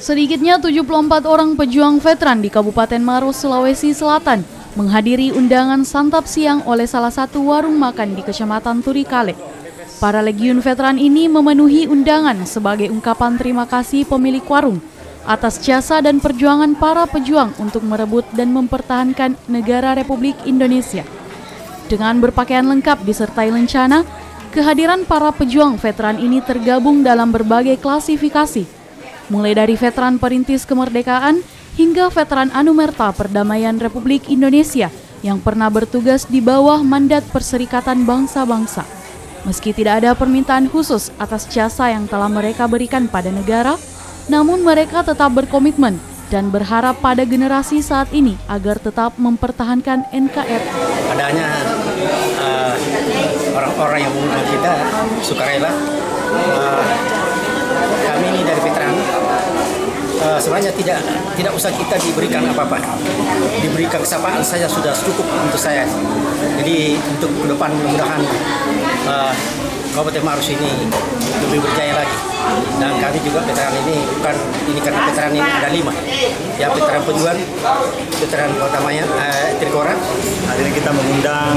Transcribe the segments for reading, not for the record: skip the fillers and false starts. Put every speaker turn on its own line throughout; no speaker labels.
Sedikitnya 74 orang pejuang veteran di Kabupaten Maros, Sulawesi Selatan menghadiri undangan santap siang oleh salah satu warung makan di Kecamatan Turikale. Para legiun veteran ini memenuhi undangan sebagai ungkapan terima kasih pemilik warung atas jasa dan perjuangan para pejuang untuk merebut dan mempertahankan negara Republik Indonesia. Dengan berpakaian lengkap disertai lencana, kehadiran para pejuang veteran ini tergabung dalam berbagai klasifikasi, mulai dari veteran perintis kemerdekaan hingga veteran Anumerta Perdamaian Republik Indonesia yang pernah bertugas di bawah mandat Perserikatan Bangsa-Bangsa. Meski tidak ada permintaan khusus atas jasa yang telah mereka berikan pada negara, namun mereka tetap berkomitmen dan berharap pada generasi saat ini agar tetap mempertahankan NKRI.
Adanya orang-orang yang mengundang kita sukarela, kami ini dari veteran sebenarnya tidak usah kita diberikan apa-apa, diberikan kesapaan saja sudah cukup untuk saya. Jadi untuk ke depan mudah-mudahan Kabupaten Maros ini lebih berjaya lagi. Dan kami juga veteran ini bukan ini karena veteran ini ada 5, ya veteran pejuang, veteran Perdamaian, Trikora.
Hari ini kita mengundang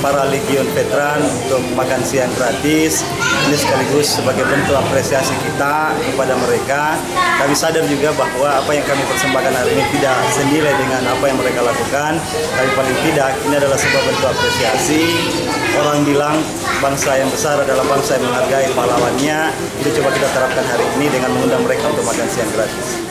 para legion veteran untuk makan siang gratis. Ini sekaligus sebagai bentuk apresiasi kita kepada mereka. Kami sadar juga bahwa apa yang kami persembahkan hari ini tidak senilai dengan apa yang mereka lakukan. Tapi paling tidak ini adalah sebuah bentuk apresiasi. Orang bilang bangsa yang besar adalah bangsa yang menghargai pahlawannya. Itu coba kita terapkan hari ini dengan mengundang mereka untuk makan siang gratis.